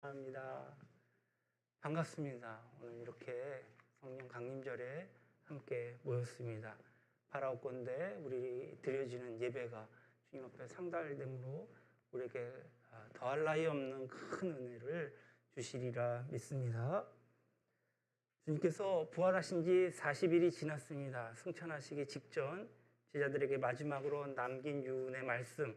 합니다. 반갑습니다. 오늘 이렇게 성령 강림절에 함께 모였습니다. 바라옵건대 우리 드려지는 예배가 주님 앞에 상달됨으로 우리에게 더할 나위 없는 큰 은혜를 주시리라 믿습니다. 주님께서 부활하신 지 40일이 지났습니다. 승천하시기 직전 제자들에게 마지막으로 남긴 유언의 말씀,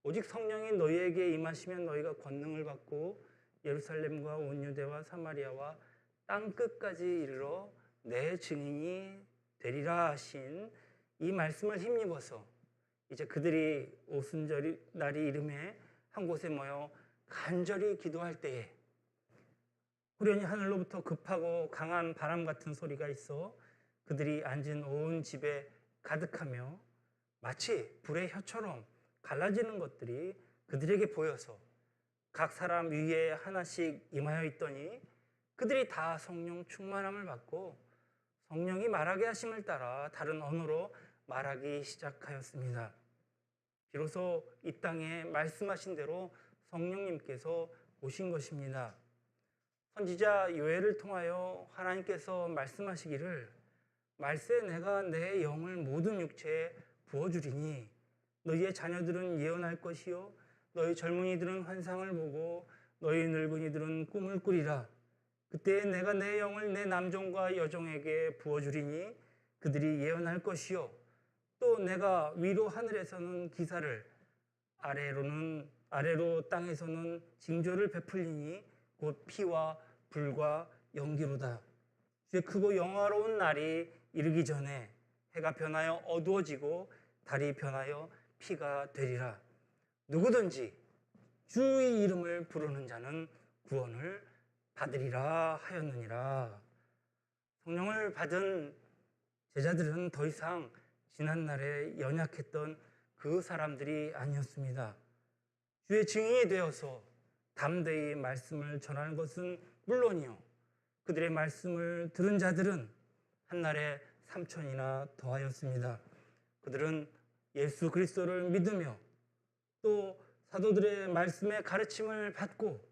오직 성령이 너희에게 임하시면 너희가 권능을 받고 예루살렘과 온 유대와 사마리아와 땅 끝까지 이르러 내 증인이 되리라 하신 이 말씀을 힘입어서 이제 그들이 오순절날이 이름에 한 곳에 모여 간절히 기도할 때에 후련히 하늘로부터 급하고 강한 바람 같은 소리가 있어 그들이 앉은 온 집에 가득하며 마치 불의 혀처럼 갈라지는 것들이 그들에게 보여서 각 사람 위에 하나씩 임하여 있더니 그들이 다 성령 충만함을 받고 성령이 말하게 하심을 따라 다른 언어로 말하기 시작하였습니다. 비로소 이 땅에 말씀하신 대로 성령님께서 오신 것입니다. 선지자 요엘을 통하여 하나님께서 말씀하시기를 말세 내가 내 영을 모든 육체에 부어주리니 너희의 자녀들은 예언할 것이요 너희 젊은이들은 환상을 보고 너희 늙은이들은 꿈을 꾸리라. 그때 내가 내 영을 내 남종과 여종에게 부어주리니 그들이 예언할 것이요 또 내가 위로 하늘에서는 기사를 아래로 땅에서는 징조를 베풀리니 곧 피와 불과 연기로다. 주의 크고 영화로운 날이 이르기 전에 해가 변하여 어두워지고 달이 변하여 피가 되리라. 누구든지 주의 이름을 부르는 자는 구원을 받으리라 하였느니라. 성령을 받은 제자들은 더 이상 지난날에 연약했던 그 사람들이 아니었습니다. 주의 증인이 되어서 담대히 말씀을 전하는 것은 물론이요 그들의 말씀을 들은 자들은 한날에 3,000이나 더하였습니다. 그들은 예수 그리스도를 믿으며 또 사도들의 말씀의 가르침을 받고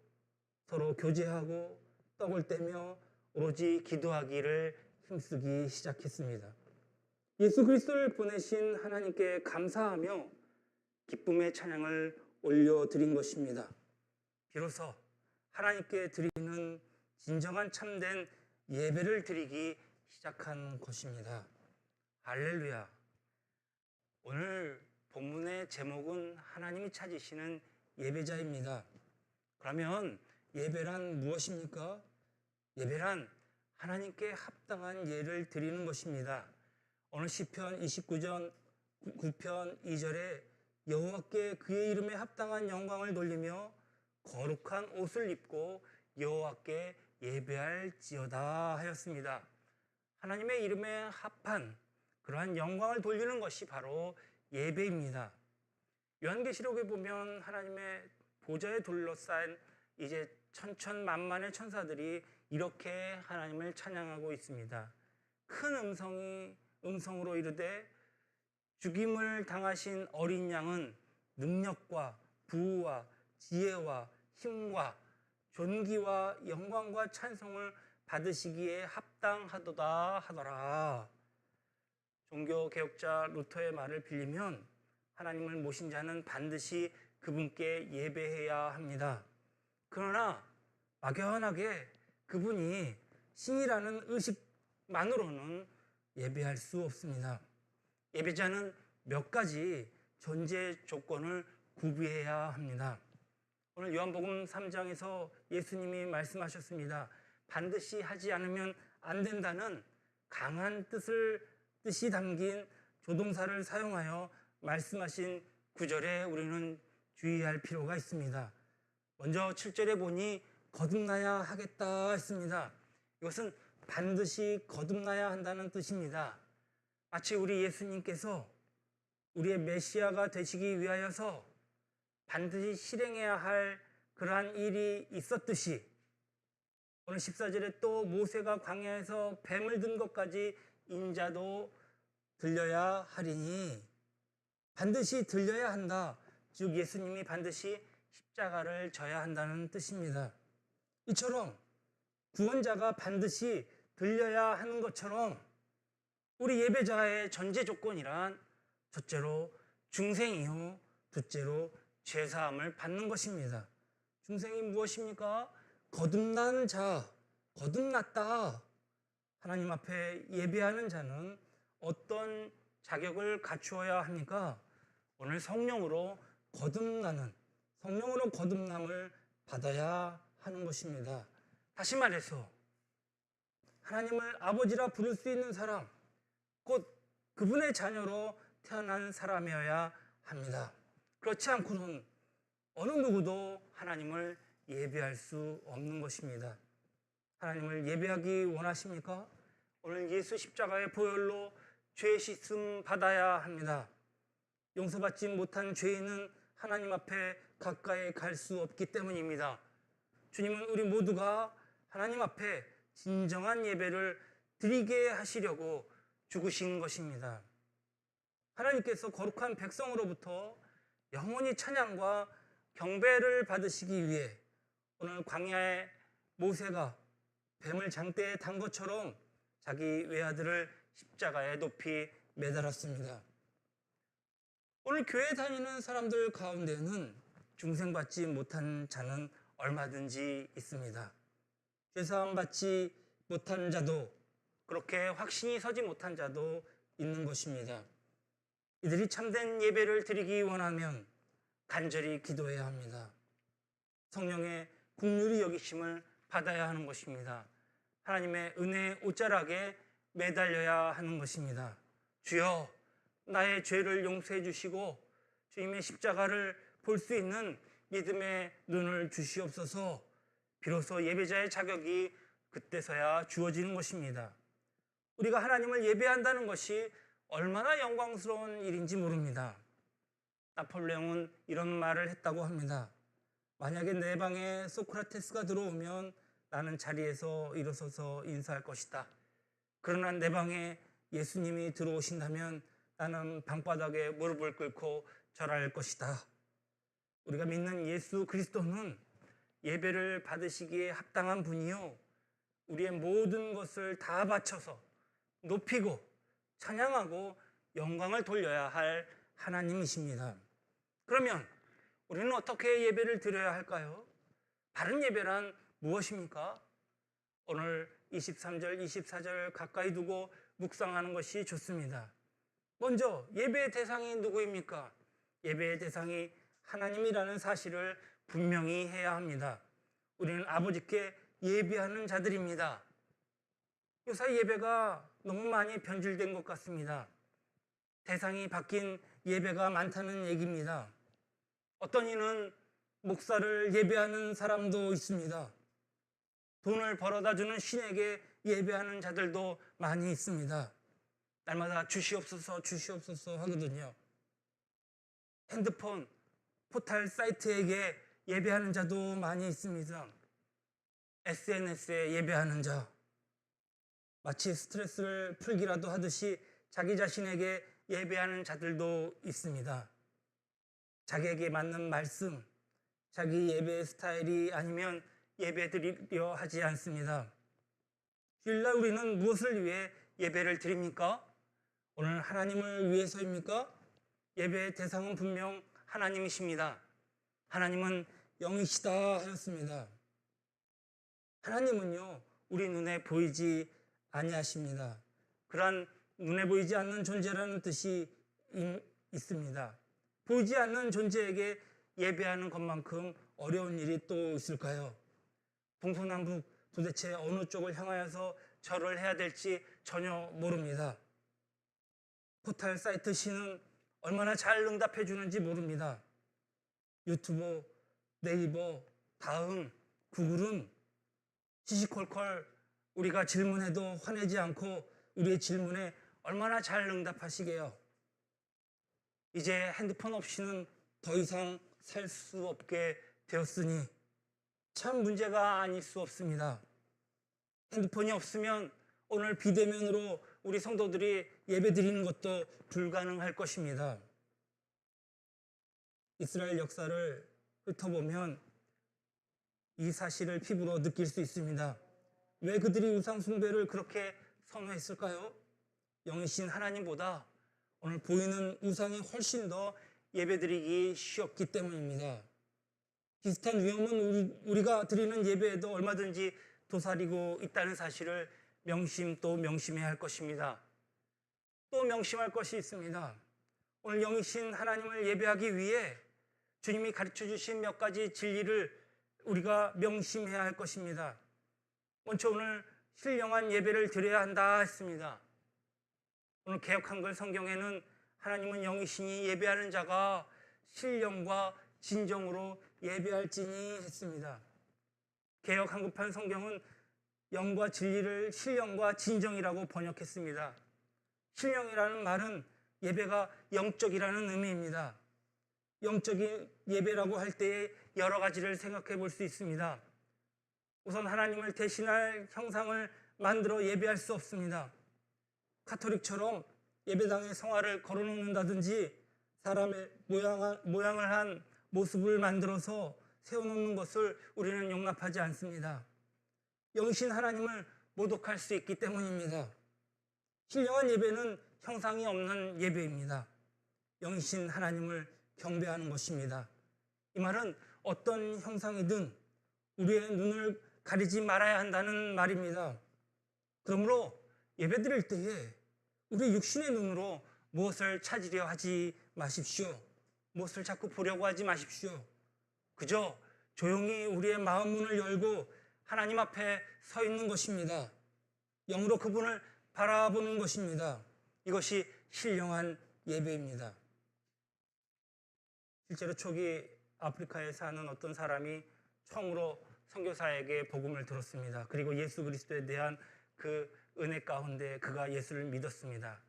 서로 교제하고 떡을 떼며 오로지 기도하기를 힘쓰기 시작했습니다. 예수 그리스도를 보내신 하나님께 감사하며 기쁨의 찬양을 올려드린 것입니다. 비로소 하나님께 드리는 진정한 참된 예배를 드리기 시작한 것입니다. 할렐루야. 오늘 본문의 제목은 하나님이 찾으시는 예배자입니다. 그러면 예배란 무엇입니까? 예배란 하나님께 합당한 예를 드리는 것입니다. 오늘 시편 29편 2절에 여호와께 그의 이름에 합당한 영광을 돌리며 거룩한 옷을 입고 여호와께 예배할지어다 하였습니다. 하나님의 이름에 합한 그러한 영광을 돌리는 것이 바로 예배입니다. 요한계시록에 보면 하나님의 보좌에 둘러싼 이제 천천만만의 천사들이 이렇게 하나님을 찬양하고 있습니다. 큰 음성으로 이르되 죽임을 당하신 어린 양은 능력과 부와 지혜와 힘과 존귀와 영광과 찬송을 받으시기에 합당하도다 하더라. 종교개혁자 루터의 말을 빌리면 하나님을 모신 자는 반드시 그분께 예배해야 합니다. 그러나 막연하게 그분이 신이라는 의식만으로는 예배할 수 없습니다. 예배자는 몇 가지 전제 조건을 구비해야 합니다. 오늘 요한복음 3장에서 예수님이 말씀하셨습니다. 반드시 하지 않으면 안 된다는 강한 뜻이 담긴 조동사를 사용하여 말씀하신 구절에 우리는 주의할 필요가 있습니다. 먼저 7절에 보니 거듭나야 하겠다 했습니다. 이것은 반드시 거듭나야 한다는 뜻입니다. 마치 우리 예수님께서 우리의 메시아가 되시기 위하여서 반드시 실행해야 할 그러한 일이 있었듯이 오늘 14절에 또 모세가 광야에서 뱀을 든 것까지 인자도 들려야 하리니 반드시 들려야 한다. 즉 예수님이 반드시 십자가를 져야 한다는 뜻입니다. 이처럼 구원자가 반드시 들려야 하는 것처럼 우리 예배자의 전제 조건이란 첫째로 중생이요, 둘째로 죄사함을 받는 것입니다. 중생이 무엇입니까? 거듭난 자, 거듭났다. 하나님 앞에 예배하는 자는 어떤 자격을 갖추어야 합니까? 오늘 성령으로 거듭남을 받아야 하는 것입니다. 다시 말해서 하나님을 아버지라 부를 수 있는 사람, 곧 그분의 자녀로 태어난 사람이어야 합니다. 그렇지 않고는 어느 누구도 하나님을 예배할 수 없는 것입니다. 하나님을 예배하기 원하십니까? 오늘 예수 십자가의 보혈로 죄 씻음 받아야 합니다. 용서받지 못한 죄인은 하나님 앞에 가까이 갈 수 없기 때문입니다. 주님은 우리 모두가 하나님 앞에 진정한 예배를 드리게 하시려고 죽으신 것입니다. 하나님께서 거룩한 백성으로부터 영원히 찬양과 경배를 받으시기 위해 오늘 광야의 모세가 뱀을 장대에 단 것처럼 자기 외아들을 십자가에 높이 매달았습니다. 오늘 교회 다니는 사람들 가운데는 중생받지 못한 자는 얼마든지 있습니다. 죄사함 받지 못한 자도, 그렇게 확신이 서지 못한 자도 있는 것입니다. 이들이 참된 예배를 드리기 원하면 간절히 기도해야 합니다. 성령의 긍휼히 여기심을 받아야 하는 것입니다. 하나님의 은혜의 옷자락에 매달려야 하는 것입니다. 주여, 나의 죄를 용서해 주시고 주님의 십자가를 볼 수 있는 믿음의 눈을 주시옵소서. 비로소 예배자의 자격이 그때서야 주어지는 것입니다. 우리가 하나님을 예배한다는 것이 얼마나 영광스러운 일인지 모릅니다. 나폴레옹은 이런 말을 했다고 합니다. 만약에 내 방에 소크라테스가 들어오면 나는 자리에서 일어서서 인사할 것이다. 그러나 내 방에 예수님이 들어오신다면 나는 방바닥에 무릎을 꿇고 절할 것이다. 우리가 믿는 예수 그리스도는 예배를 받으시기에 합당한 분이요, 우리의 모든 것을 다 바쳐서 높이고 찬양하고 영광을 돌려야 할 하나님이십니다. 그러면 우리는 어떻게 예배를 드려야 할까요? 바른 예배란 무엇입니까? 오늘 23절, 24절 가까이 두고 묵상하는 것이 좋습니다. 먼저 예배의 대상이 누구입니까? 예배의 대상이 하나님이라는 사실을 분명히 해야 합니다. 우리는 아버지께 예배하는 자들입니다. 요새 예배가 너무 많이 변질된 것 같습니다. 대상이 바뀐 예배가 많다는 얘기입니다. 어떤 이는 목사를 예배하는 사람도 있습니다. 돈을 벌어다주는 신에게 예배하는 자들도 많이 있습니다. 날마다 주시옵소서 주시옵소서 하거든요. 핸드폰, 포털 사이트에게 예배하는 자도 많이 있습니다. SNS에 예배하는 자, 마치 스트레스를 풀기라도 하듯이 자기 자신에게 예배하는 자들도 있습니다. 자기에게 맞는 말씀, 자기 예배 스타일이 아니면 예배 드리려 하지 않습니다. 주일날 우리는 무엇을 위해 예배를 드립니까? 오늘 하나님을 위해서입니까? 예배의 대상은 분명 하나님이십니다. 하나님은 영이시다 하였습니다. 하나님은요, 우리 눈에 보이지 아니하십니다. 그러한 눈에 보이지 않는 존재라는 뜻이 있습니다. 보이지 않는 존재에게 예배하는 것만큼 어려운 일이 또 있을까요? 동서남북 도대체 어느 쪽을 향하여서 절을 해야 될지 전혀 모릅니다. 포털 사이트 신은 얼마나 잘 응답해 주는지 모릅니다. 유튜브, 네이버, 다음, 구글은 시시콜콜 우리가 질문해도 화내지 않고 우리의 질문에 얼마나 잘 응답하시게요. 이제 핸드폰 없이는 더 이상 살 수 없게 되었으니 참 문제가 아닐 수 없습니다. 핸드폰이 없으면 오늘 비대면으로 우리 성도들이 예배 드리는 것도 불가능할 것입니다. 이스라엘 역사를 훑어보면 이 사실을 피부로 느낄 수 있습니다. 왜 그들이 우상 숭배를 그렇게 선호했을까요? 영이신 하나님보다 오늘 보이는 우상이 훨씬 더 예배드리기 쉬웠기 때문입니다. 비슷한 위험은 우리가 드리는 예배에도 얼마든지 도사리고 있다는 사실을 또 명심해야 할 것입니다. 또 명심할 것이 있습니다. 오늘 영이신 하나님을 예배하기 위해 주님이 가르쳐 주신 몇 가지 진리를 우리가 명심해야 할 것입니다. 먼저 오늘 신령한 예배를 드려야 한다 했습니다. 오늘 개역 한글 성경에는 하나님은 영이시니 예배하는 자가 신령과 진정으로 예배할지니 했습니다. 개역 한글판 성경은 영과 진리를 신령과 진정이라고 번역했습니다. 신령이라는 말은 예배가 영적이라는 의미입니다. 영적인 예배라고 할 때에 여러 가지를 생각해 볼 수 있습니다. 우선 하나님을 대신할 형상을 만들어 예배할 수 없습니다. 가톨릭처럼 예배당에 성화를 걸어놓는다든지 사람의 모양을 한 모습을 만들어서 세워놓는 것을 우리는 용납하지 않습니다. 영신 하나님을 모독할 수 있기 때문입니다. 신령한 예배는 형상이 없는 예배입니다. 영신 하나님을 경배하는 것입니다. 이 말은 어떤 형상이든 우리의 눈을 가리지 말아야 한다는 말입니다. 그러므로 예배드릴 때에 우리 육신의 눈으로 무엇을 찾으려 하지 마십시오. 무엇을 자꾸 보려고 하지 마십시오. 그저 조용히 우리의 마음 문을 열고 하나님 앞에 서 있는 것입니다. 영으로 그분을 바라보는 것입니다. 이것이 신령한 예배입니다. 실제로 초기 아프리카에 사는 어떤 사람이 처음으로 선교사에게 복음을 들었습니다. 그리고 예수 그리스도에 대한 그 은혜 가운데 그가 예수를 믿었습니다.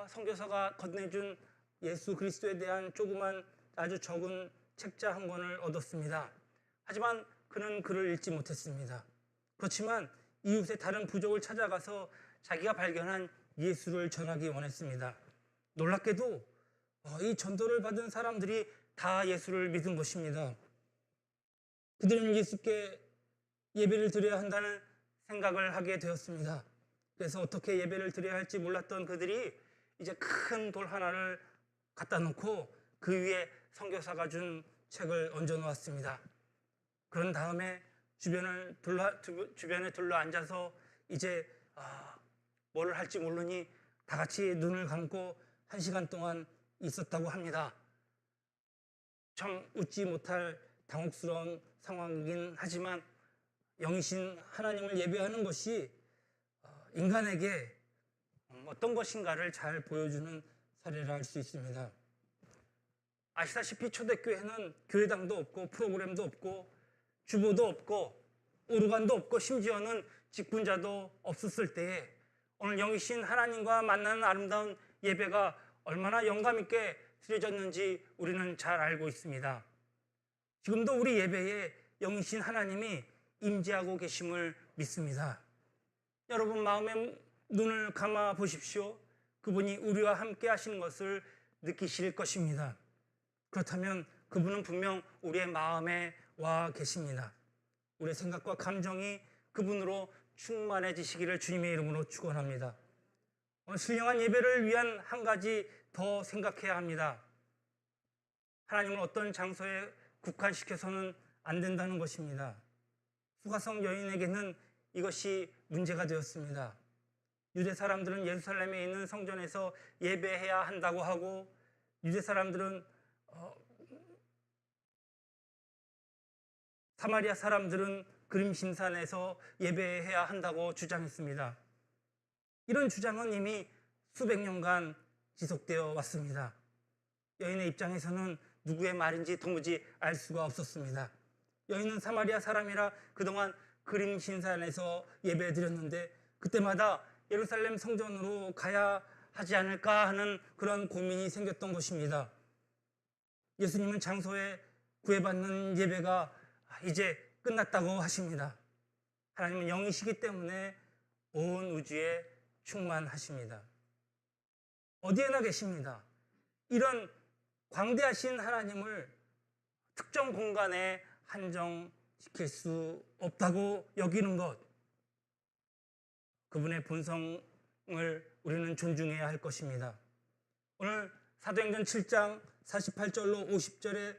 선교사가 건네준 예수 그리스도에 대한 조그만 아주 적은 책자 한 권을 얻었습니다. 하지만 그는 글을 읽지 못했습니다. 그렇지만 이웃의 다른 부족을 찾아가서 자기가 발견한 예수를 전하기 원했습니다. 놀랍게도 이 전도를 받은 사람들이 다 예수를 믿은 것입니다. 그들은 예수께 예배를 드려야 한다는 생각을 하게 되었습니다. 그래서 어떻게 예배를 드려야 할지 몰랐던 그들이 이제 큰 돌 하나를 갖다 놓고 그 위에 선교사가 준 책을 얹어 놓았습니다. 그런 다음에 주변에 둘러 앉아서 이제 뭘 할지 모르니 다 같이 눈을 감고 1시간 동안 있었다고 합니다. 참 웃지 못할 당혹스러운 상황이긴 하지만 영이신 하나님을 예배하는 것이 인간에게 어떤 것인가를 잘 보여주는 사례라 할 수 있습니다. 아시다시피 초대교회는 교회당도 없고 프로그램도 없고 주보도 없고 오르간도 없고 심지어는 직분자도 없었을 때에 오늘 영이신 하나님과 만나는 아름다운 예배가 얼마나 영감 있게 드려졌는지 우리는 잘 알고 있습니다. 지금도 우리 예배에 영이신 하나님이 임재하고 계심을 믿습니다. 여러분 마음의 눈을 감아 보십시오. 그분이 우리와 함께 하시는 것을 느끼실 것입니다. 그렇다면 그분은 분명 우리의 마음에 와 계십니다. 우리의 생각과 감정이 그분으로 충만해지시기를 주님의 이름으로 축원합니다. 오늘 신령한 예배를 위한 한 가지 더 생각해야 합니다. 하나님을 어떤 장소에 국한시켜서는 안 된다는 것입니다. 수가성 여인에게는 이것이 문제가 되었습니다. 유대 사람들은 예루살렘에 있는 성전에서 예배해야 한다고 하고 유대 사람들은 사마리아 사람들은 그림신산에서 예배해야 한다고 주장했습니다. 이런 주장은 이미 수백 년간 지속되어 왔습니다. 여인의 입장에서는 누구의 말인지 도무지 알 수가 없었습니다. 여인은 사마리아 사람이라 그동안 그림신산에서 예배드렸는데 그때마다 예루살렘 성전으로 가야 하지 않을까 하는 그런 고민이 생겼던 것입니다. 예수님은 장소에 구애받는 예배가 이제 끝났다고 하십니다. 하나님은 영이시기 때문에 온 우주에 충만하십니다. 어디에나 계십니다. 이런 광대하신 하나님을 특정 공간에 한정 지킬 수 없다고 여기는 것, 그분의 본성을 우리는 존중해야 할 것입니다. 오늘 사도행전 7장 48절로 50절에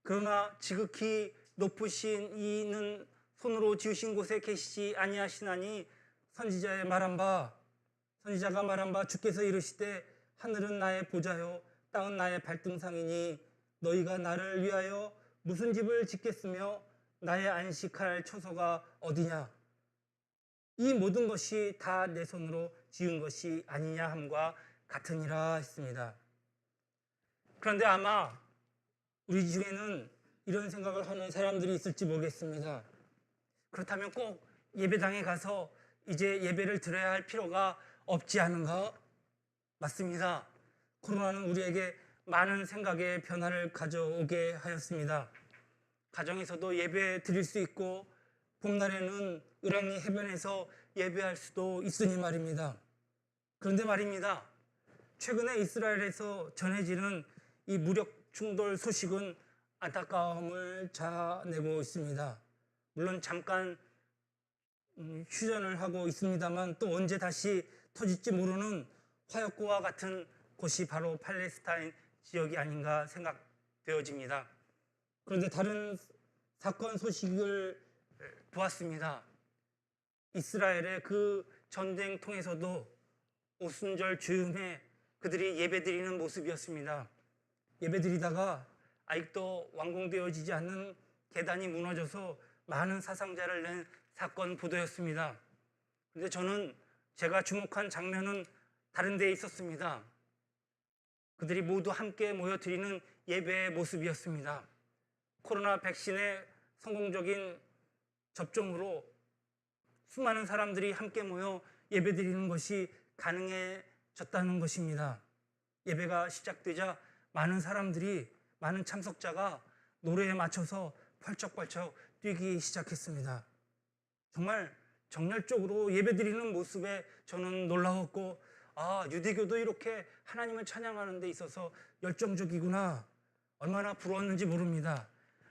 그러나 지극히 높으신 이는 손으로 지으신 곳에 계시지 아니하시나니 선지자가 말한 바 주께서 이르시되 하늘은 나의 보좌요 땅은 나의 발등상이니 너희가 나를 위하여 무슨 집을 짓겠으며 나의 안식할 처소가 어디냐. 이 모든 것이 다 내 손으로 지은 것이 아니냐 함과 같으니라 했습니다. 그런데 아마 우리 중에는 이런 생각을 하는 사람들이 있을지 모르겠습니다. 그렇다면 꼭 예배당에 가서 이제 예배를 드려야 할 필요가 없지 않은가? 맞습니다. 코로나는 우리에게 많은 생각의 변화를 가져오게 하였습니다. 가정에서도 예배 드릴 수 있고 봄날에는 을왕리 해변에서 예배할 수도 있으니 말입니다. 그런데 말입니다. 최근에 이스라엘에서 전해지는 이 무력 충돌 소식은 안타까움을 자아내고 있습니다. 물론 잠깐 휴전을 하고 있습니다만 또 언제 다시 터질지 모르는 화약고와 같은 곳이 바로 팔레스타인 지역이 아닌가 생각되어집니다. 그런데 다른 사건 소식을 보았습니다. 이스라엘의 그 전쟁통에서도 오순절 즈음에 그들이 예배드리는 모습이었습니다. 예배드리다가 아직도 완공되어지지 않는 계단이 무너져서 많은 사상자를 낸 사건 보도였습니다. 그런데 저는 제가 주목한 장면은 다른 데에 있었습니다. 그들이 모두 함께 모여드리는 예배의 모습이었습니다. 코로나 백신의 성공적인 접종으로 수많은 사람들이 함께 모여 예배드리는 것이 가능해졌다는 것입니다. 예배가 시작되자 많은 참석자가 노래에 맞춰서 펄쩍펄쩍 뛰기 시작했습니다. 정말 정열적으로 예배드리는 모습에 저는 놀라웠고, 유대교도 이렇게 하나님을 찬양하는 데 있어서 열정적이구나, 얼마나 부러웠는지 모릅니다.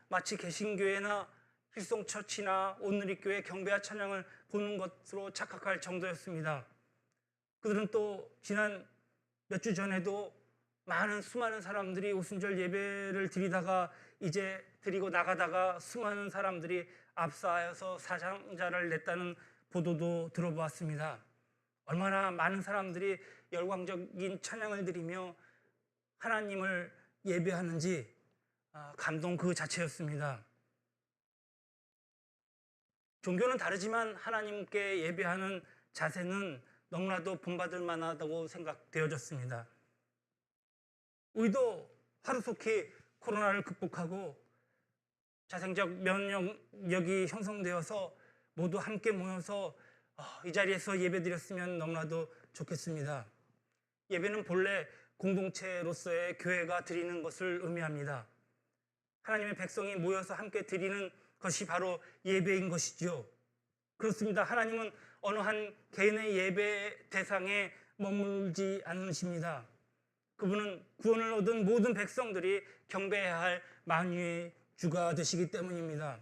마치 개신교회나 힐송처치나 온누리교회 경배와 찬양을 보는 것으로 착각할 정도였습니다. 그들은 또 지난 몇 주 전에도 수많은 사람들이 오순절 예배를 드리다가 이제 드리고 나가다가 수많은 사람들이 압사하여서 사상자를 냈다는 보도도 들어보았습니다. 얼마나 많은 사람들이 열광적인 찬양을 드리며 하나님을 예배하는지 감동 그 자체였습니다. 종교는 다르지만 하나님께 예배하는 자세는 너무나도 본받을 만하다고 생각되어졌습니다. 우리도 하루속히 코로나를 극복하고 자생적 면역력이 형성되어서 모두 함께 모여서 이 자리에서 예배드렸으면 너무나도 좋겠습니다. 예배는 본래 공동체로서의 교회가 드리는 것을 의미합니다. 하나님의 백성이 모여서 함께 드리는 것이 바로 예배인 것이죠. 그렇습니다. 하나님은 어느 한 개인의 예배 대상에 머물지 않으십니다. 그분은 구원을 얻은 모든 백성들이 경배해야 할 만유의 주가 되시기 때문입니다.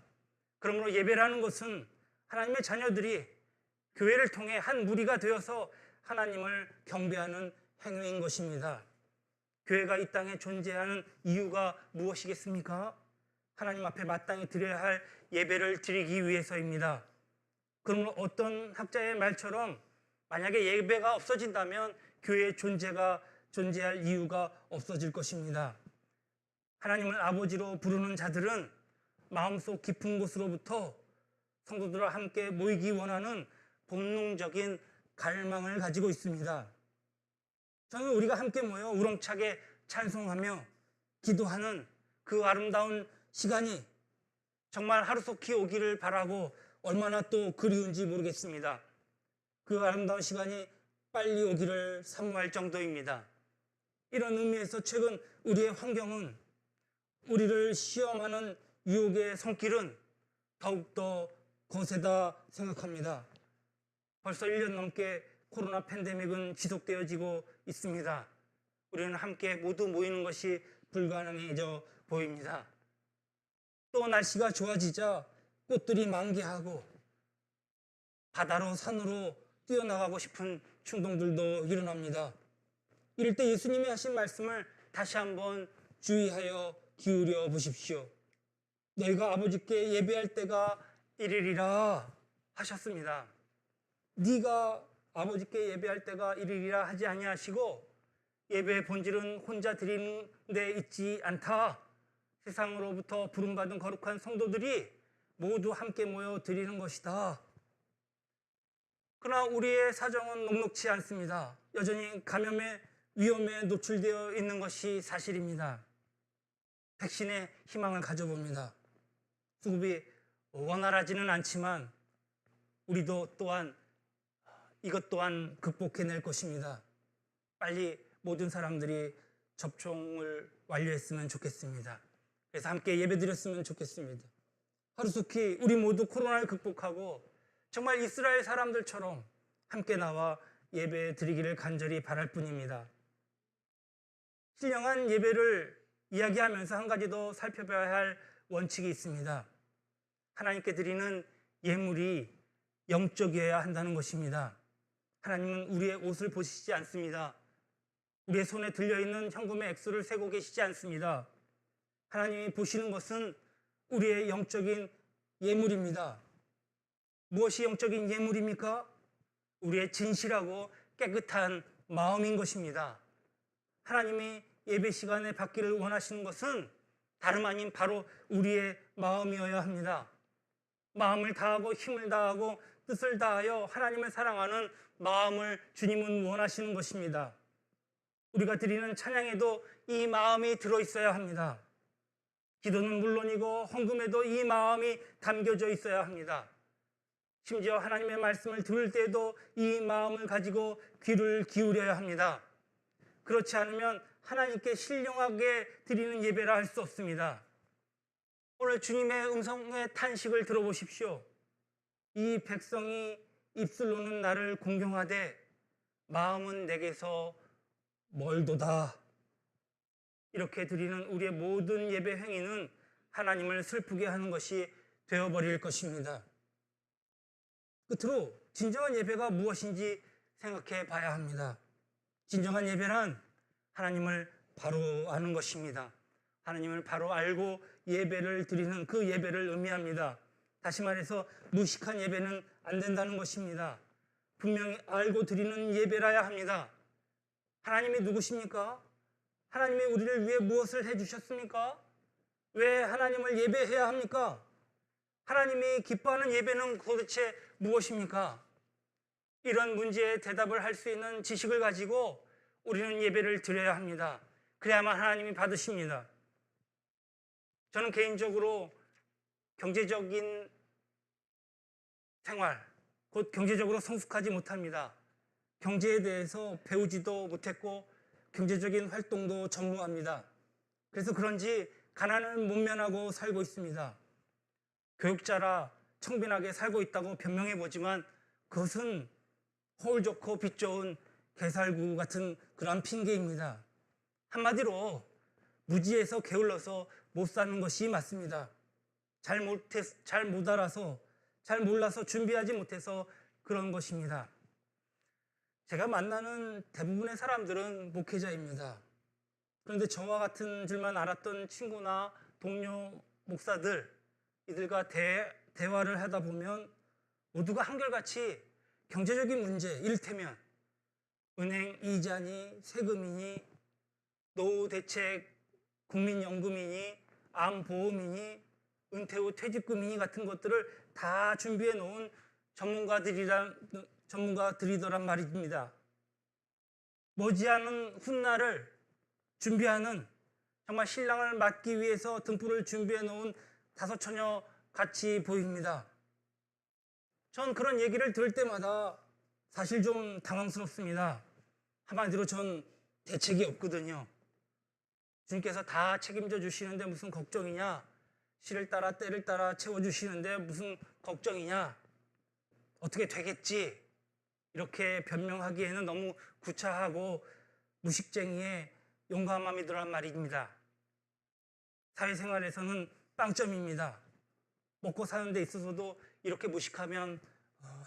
그러므로 예배라는 것은 하나님의 자녀들이 교회를 통해 한 무리가 되어서 하나님을 경배하는 행위인 것입니다. 교회가 이 땅에 존재하는 이유가 무엇이겠습니까? 하나님 앞에 마땅히 드려야 할 예배를 드리기 위해서입니다. 그러므로 어떤 학자의 말처럼 만약에 예배가 없어진다면 교회의 존재할 이유가 없어질 것입니다. 하나님을 아버지로 부르는 자들은 마음속 깊은 곳으로부터 성도들과 함께 모이기 원하는 본능적인 갈망을 가지고 있습니다. 저는 우리가 함께 모여 우렁차게 찬송하며 기도하는 그 아름다운 시간이 정말 하루속히 오기를 바라고 얼마나 또 그리운지 모르겠습니다. 그 아름다운 시간이 빨리 오기를 사모할 정도입니다. 이런 의미에서 최근 우리의 환경은 우리를 시험하는 유혹의 손길은 더욱더 거세다 생각합니다. 벌써 1년 넘게 코로나 팬데믹은 지속되어지고 있습니다. 우리는 함께 모두 모이는 것이 불가능해져 보입니다. 또 날씨가 좋아지자 꽃들이 만개하고 바다로 산으로 뛰어나가고 싶은 충동들도 일어납니다. 이럴 때 예수님이 하신 말씀을 다시 한번 주의하여 기울여 보십시오. 너희가 아버지께 예배할 때가 이르리라 하셨습니다. 네가 아버지께 예배할 때가 이르리라 하지 아니하시고 예배의 본질은 혼자 드리는 데 있지 않다. 세상으로부터 부름받은 거룩한 성도들이 모두 함께 모여 드리는 것이다. 그러나 우리의 사정은 녹록치 않습니다. 여전히 감염의 위험에 노출되어 있는 것이 사실입니다. 백신의 희망을 가져봅니다. 수급이 원활하지는 않지만 우리도 또한 이것 또한 극복해낼 것입니다. 빨리 모든 사람들이 접종을 완료했으면 좋겠습니다. 그래서 함께 예배드렸으면 좋겠습니다. 하루속히 우리 모두 코로나를 극복하고 정말 이스라엘 사람들처럼 함께 나와 예배 드리기를 간절히 바랄 뿐입니다. 신령한 예배를 이야기하면서 한 가지 더 살펴봐야 할 원칙이 있습니다. 하나님께 드리는 예물이 영적이어야 한다는 것입니다. 하나님은 우리의 옷을 보시지 않습니다. 우리의 손에 들려있는 현금의 액수를 세고 계시지 않습니다. 하나님이 보시는 것은 우리의 영적인 예물입니다. 무엇이 영적인 예물입니까? 우리의 진실하고 깨끗한 마음인 것입니다. 하나님이 예배 시간에 받기를 원하시는 것은 다름 아닌 바로 우리의 마음이어야 합니다. 마음을 다하고 힘을 다하고 뜻을 다하여 하나님을 사랑하는 마음을 주님은 원하시는 것입니다. 우리가 드리는 찬양에도 이 마음이 들어있어야 합니다. 기도는 물론이고 헌금에도 이 마음이 담겨져 있어야 합니다. 심지어 하나님의 말씀을 들을 때도 이 마음을 가지고 귀를 기울여야 합니다. 그렇지 않으면 하나님께 신령하게 드리는 예배라 할 수 없습니다. 오늘 주님의 음성의 탄식을 들어보십시오. 이 백성이 입술로는 나를 공경하되 마음은 내게서 멀도다. 이렇게 드리는 우리의 모든 예배 행위는 하나님을 슬프게 하는 것이 되어버릴 것입니다. 끝으로 진정한 예배가 무엇인지 생각해 봐야 합니다. 진정한 예배란 하나님을 바로 아는 것입니다. 하나님을 바로 알고 예배를 드리는 그 예배를 의미합니다. 다시 말해서 무식한 예배는 안 된다는 것입니다. 분명히 알고 드리는 예배라야 합니다. 하나님이 누구십니까? 하나님이 우리를 위해 무엇을 해주셨습니까? 왜 하나님을 예배해야 합니까? 하나님이 기뻐하는 예배는 도대체 무엇입니까? 이런 문제에 대답을 할 수 있는 지식을 가지고 우리는 예배를 드려야 합니다. 그래야만 하나님이 받으십니다. 저는 개인적으로 경제적인 생활, 곧 경제적으로 성숙하지 못합니다. 경제에 대해서 배우지도 못했고 경제적인 활동도 전무합니다. 그래서 그런지 가난을 못 면하고 살고 있습니다. 교육자라 청빈하게 살고 있다고 변명해보지만 그것은 허울 좋고 빛 좋은 개살구 같은 그런 핑계입니다. 한마디로 무지에서 게을러서 못 사는 것이 맞습니다. 잘 못 알아서, 잘 몰라서 준비하지 못해서 그런 것입니다. 제가 만나는 대부분의 사람들은 목회자입니다. 그런데 저와 같은 줄만 알았던 친구나 동료 목사들, 이들과 대화를 하다 보면 모두가 한결같이 경제적인 문제, 이를테면 은행 이자니 세금이니 노후 대책 국민연금이니 암보험이니 은퇴 후 퇴직금이니 같은 것들을 다 준비해 놓은 전문가들이더란 말입니다. 머지않은 훗날을 준비하는 정말 신랑을 맞기 위해서 등불을 준비해 놓은 다섯 처녀 같이 보입니다. 전 그런 얘기를 들을 때마다 사실 좀 당황스럽습니다. 한마디로 전 대책이 없거든요. 주님께서 다 책임져 주시는데 무슨 걱정이냐? 시를 따라 때를 따라 채워주시는데 무슨 걱정이냐? 어떻게 되겠지? 이렇게 변명하기에는 너무 구차하고 무식쟁이의 용감함이더란 말입니다. 사회생활에서는 빵점입니다. 먹고 사는 데 있어서도 이렇게 무식하면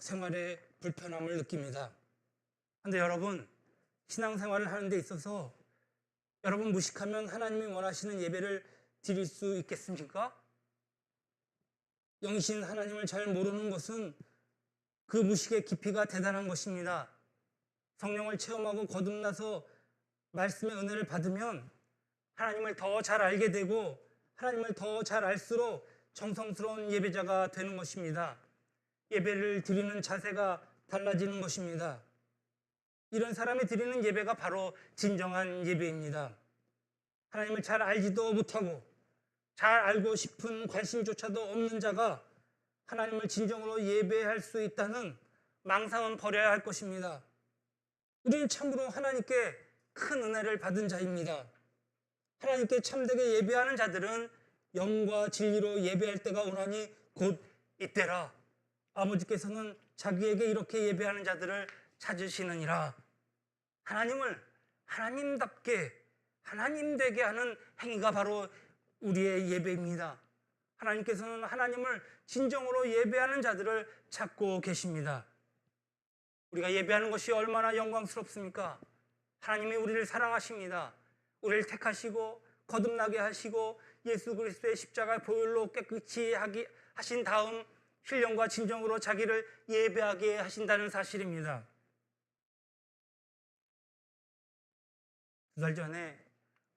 생활에 불편함을 느낍니다. 그런데 여러분, 신앙생활을 하는 데 있어서 여러분 무식하면 하나님이 원하시는 예배를 드릴 수 있겠습니까? 영신 하나님을 잘 모르는 것은 그 무식의 깊이가 대단한 것입니다. 성령을 체험하고 거듭나서 말씀의 은혜를 받으면 하나님을 더 잘 알게 되고 하나님을 더 잘 알수록 정성스러운 예배자가 되는 것입니다. 예배를 드리는 자세가 달라지는 것입니다. 이런 사람이 드리는 예배가 바로 진정한 예배입니다. 하나님을 잘 알지도 못하고 잘 알고 싶은 관심조차도 없는 자가 하나님을 진정으로 예배할 수 있다는 망상은 버려야 할 것입니다. 우리는 참으로 하나님께 큰 은혜를 받은 자입니다. 하나님께 참되게 예배하는 자들은 영과 진리로 예배할 때가 오나니 곧 이때라. 아버지께서는 자기에게 이렇게 예배하는 자들을 찾으시느니라. 하나님을 하나님답게 하나님 되게 하는 행위가 바로 우리의 예배입니다. 하나님께서는 하나님을 진정으로 예배하는 자들을 찾고 계십니다. 우리가 예배하는 것이 얼마나 영광스럽습니까? 하나님이 우리를 사랑하십니다. 우리를 택하시고 거듭나게 하시고 예수 그리스도의 십자가 보혈로 깨끗이 하신 다음 신령과 진정으로 자기를 예배하게 하신다는 사실입니다. 2달 전에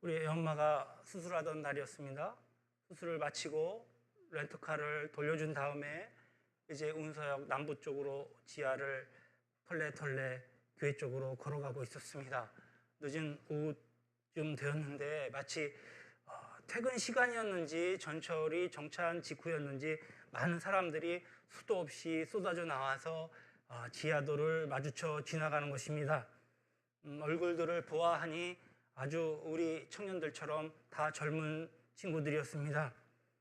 우리 엄마가 수술하던 날이었습니다. 수술을 마치고 렌터카를 돌려준 다음에 이제 운서역 남부 쪽으로 지하를 털레 교회 쪽으로 걸어가고 있었습니다. 늦은 오후쯤 되었는데 마치 퇴근 시간이었는지 전철이 정차한 직후였는지 많은 사람들이 수도 없이 쏟아져 나와서 지하도를 마주쳐 지나가는 것입니다. 얼굴들을 보아하니 아주 우리 청년들처럼 다 젊은 친구들이었습니다.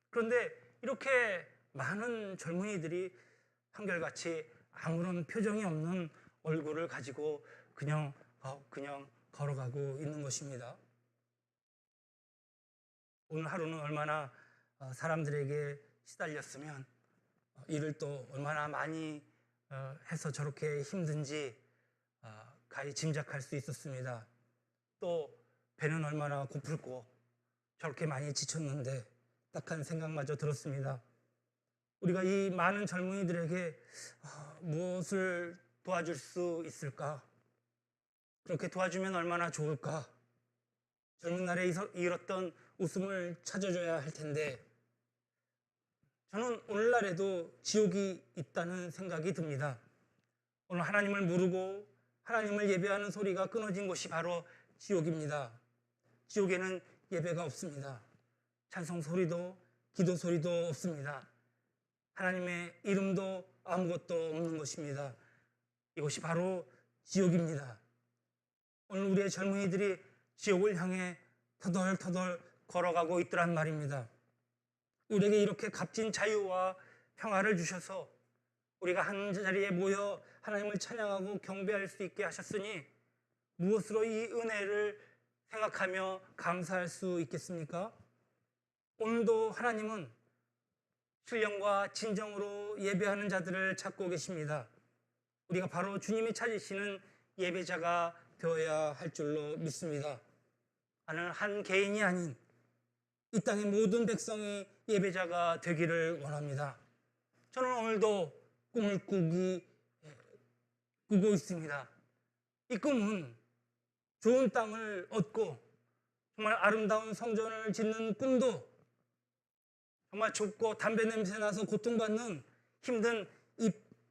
그런데 이렇게 많은 젊은이들이 한결같이 아무런 표정이 없는 얼굴을 가지고 그냥 걸어가고 있는 것입니다. 오늘 하루는 얼마나 사람들에게 시달렸으면 일을 또 얼마나 많이 해서 저렇게 힘든지 가히 짐작할 수 있었습니다. 또 배는 얼마나 고플고 저렇게 많이 지쳤는데 딱한 생각마저 들었습니다. 우리가 이 많은 젊은이들에게 무엇을 도와줄 수 있을까? 그렇게 도와주면 얼마나 좋을까? 젊은 날에 잃었던 웃음을 찾아줘야 할 텐데 저는 오늘날에도 지옥이 있다는 생각이 듭니다. 오늘 하나님을 모르고 하나님을 예배하는 소리가 끊어진 곳이 바로 지옥입니다. 지옥에는 예배가 없습니다. 찬송 소리도 기도 소리도 없습니다. 하나님의 이름도 아무것도 없는 것입니다. 이것이 바로 지옥입니다. 오늘 우리의 젊은이들이 지옥을 향해 터덜터덜 걸어가고 있더란 말입니다. 우리에게 이렇게 값진 자유와 평화를 주셔서 우리가 한 자리에 모여 하나님을 찬양하고 경배할 수 있게 하셨으니 무엇으로 이 은혜를 생각하며 감사할 수 있겠습니까? 오늘도 하나님은 신령과 진정으로 예배하는 자들을 찾고 계십니다. 우리가 바로 주님이 찾으시는 예배자가 되어야 할 줄로 믿습니다. 나는 한 개인이 아닌 이 땅의 모든 백성이 예배자가 되기를 원합니다. 저는 오늘도 꿈을 꾸고 있습니다. 이 꿈은 좋은 땅을 얻고 정말 아름다운 성전을 짓는 꿈도 정말 좁고 담배 냄새 나서 고통받는 힘든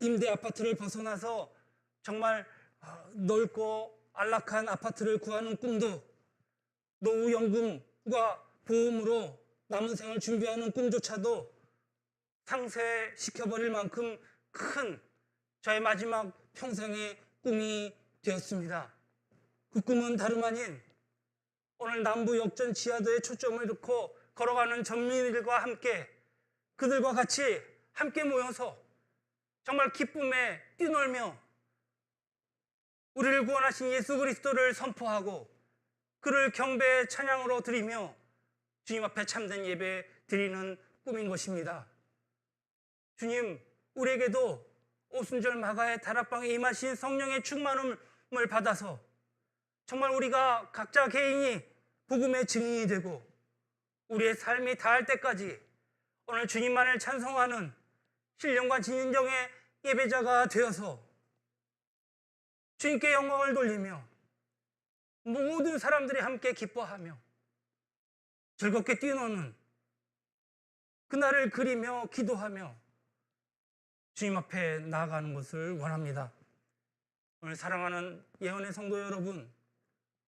임대 아파트를 벗어나서 정말 넓고 안락한 아파트를 구하는 꿈도 노후연금과 보험으로 남은 생을 준비하는 꿈조차도 상쇄시켜버릴 만큼 큰 저의 마지막 평생의 꿈이 되었습니다. 그 꿈은 다름 아닌 오늘 남부 역전 지하도에 초점을 놓고 걸어가는 전민들과 함께 그들과 같이 함께 모여서 정말 기쁨에 뛰놀며 우리를 구원하신 예수 그리스도를 선포하고 그를 경배의 찬양으로 드리며 주님 앞에 참된 예배 드리는 꿈인 것입니다. 주님, 우리에게도 오순절 마가의 다락방에 임하신 성령의 충만함을 받아서 정말 우리가 각자 개인이 복음의 증인이 되고 우리의 삶이 다할 때까지 오늘 주님만을 찬송하는 신령과 진정의 예배자가 되어서 주님께 영광을 돌리며 모든 사람들이 함께 기뻐하며 즐겁게 뛰노는 그날을 그리며 기도하며 주님 앞에 나아가는 것을 원합니다. 오늘 사랑하는 예언의 성도 여러분,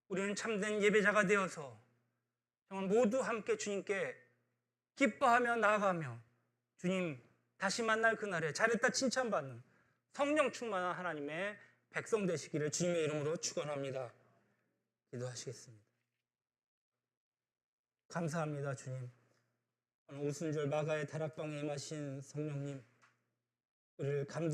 우리는 참된 예배자가 되어서 정말 모두 함께 주님께 기뻐하며 나아가며 주님 다시 만날 그날에 잘했다 칭찬받는 성령 충만한 하나님의 백성 되시기를 주님의 이름으로 축원합니다. 기도하시겠습니다. 감사합니다, 주님. 오늘 오순절 마가의 다락방에 임하신 성령님, 우리를